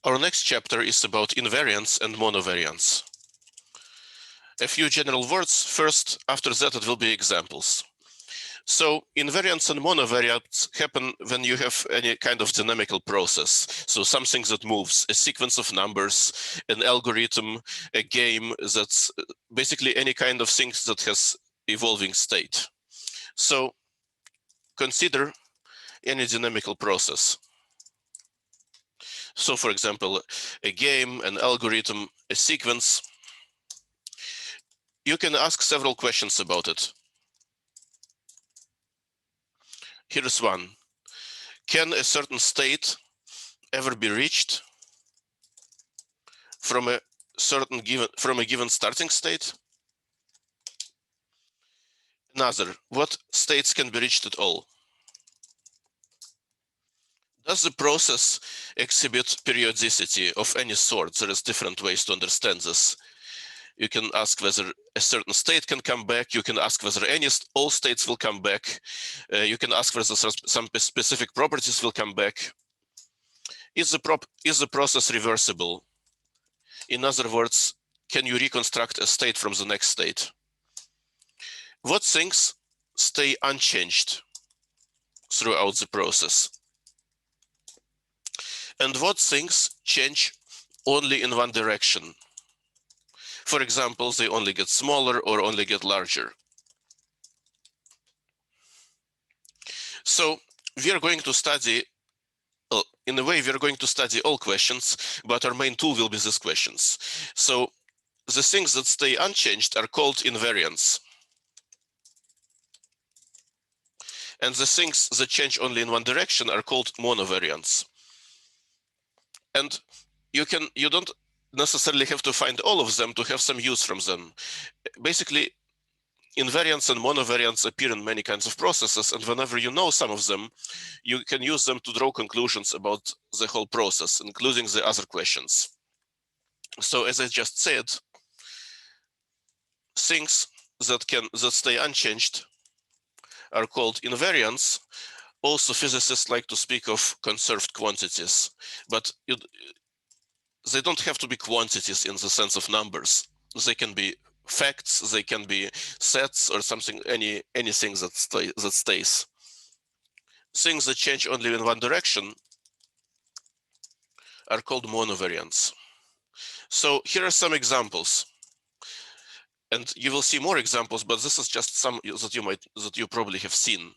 Our next chapter is about invariants and monovariants. A few general words first, after that it will be examples. So invariants and monovariants happen when you have any kind of dynamical process. So something that moves, a sequence of numbers, an algorithm, a game, that's basically any kind of thing that has evolving state. So consider any dynamical process. So for example, a game, an algorithm, a sequence. You can ask several questions about it. Here's one. Can a certain state ever be reached from a given starting state? Another, what states can be reached at all? Does the process exhibit periodicity of any sort? There is different ways to understand this. You can ask whether a certain state can come back. You can ask whether all states will come back. You can ask whether some specific properties will come back. Is the process reversible? In other words, can you reconstruct a state from the next state? What things stay unchanged throughout the process? And what things change only in one direction? For example, they only get smaller or only get larger. So we are going to study, in a way, we are going to study all questions, but our main tool will be these questions. So the things that stay unchanged are called invariants. And the things that change only in one direction are called monovariants. And you don't necessarily have to find all of them to have some use from them. Basically, invariants and monovariants appear in many kinds of processes, and whenever you know some of them, you can use them to draw conclusions about the whole process, including the other questions. So as I just said, things that stay unchanged are called invariants. Also, physicists like to speak of conserved quantities, but they don't have to be quantities in the sense of numbers. They can be facts, they can be sets or something, anything that stays. Things that change only in one direction are called monovariants. So here are some examples. And you will see more examples, but this is just some that you probably have seen.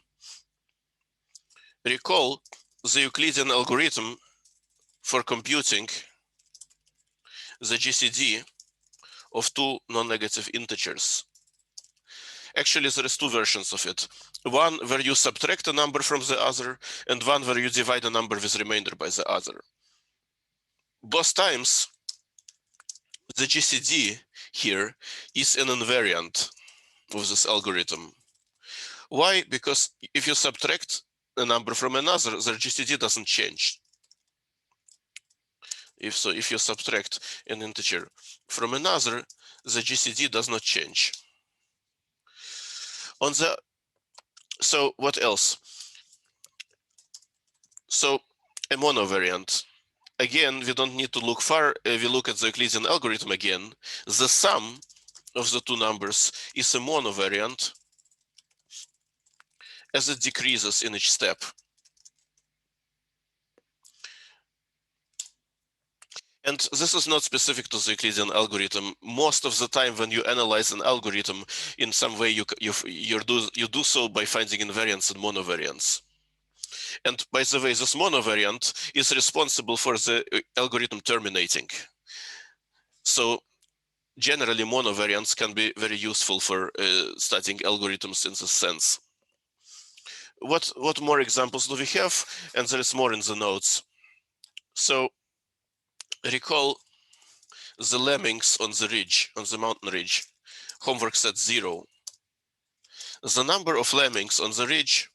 Recall the Euclidean algorithm for computing the GCD of two non-negative integers. Actually, there is two versions of it. One where you subtract a number from the other, and one where you divide a number with remainder by the other. Both times, the GCD here is an invariant of this algorithm. Why? Because if you subtract a number from another, the GCD doesn't change. If you subtract an integer from another, the GCD does not change. So what else? So a monovariant. Again, we don't need to look far. We look at the Euclidean algorithm again. The sum of the two numbers is a monovariant as it decreases in each step. And this is not specific to the Euclidean algorithm. Most of the time when you analyze an algorithm, in some way you do so by finding invariants and monovariants. And by the way, this monovariant is responsible for the algorithm terminating. So generally, monovariants can be very useful for studying algorithms in this sense. What more examples do we have? And there is more in the notes. So recall the lemmings on the ridge, on the mountain ridge. Homework set 0. The number of lemmings on the ridge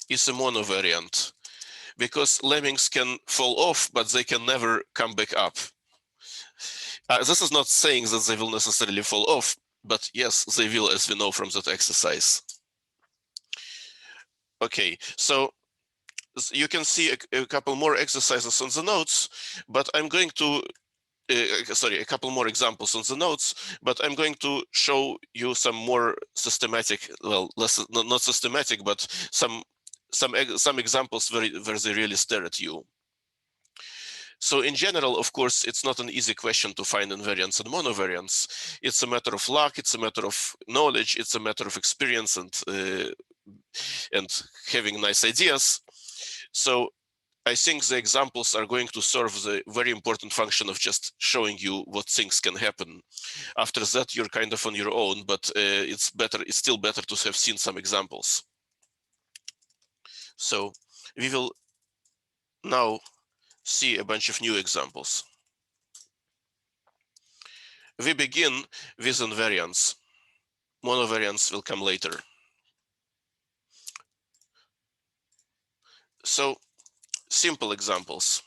is a monovariant because lemmings can fall off, but they can never come back up. This is not saying that they will necessarily fall off, but yes, they will, as we know from that exercise. Okay, so you can see a couple more exercises on the notes, but I'm going to a couple more examples on the notes, but I'm going to show you some more systematic, well, less not systematic, but some examples where they really stare at you. So in general, of course, it's not an easy question to find invariants and monovariants. It's a matter of luck, it's a matter of knowledge, it's a matter of experience and having nice ideas. So I think the examples are going to serve the very important function of just showing you what things can happen. After that, you're kind of on your own, but it's still better to have seen some examples. So we will now see a bunch of new examples. We begin with invariants. Monovariants will come later. So simple examples.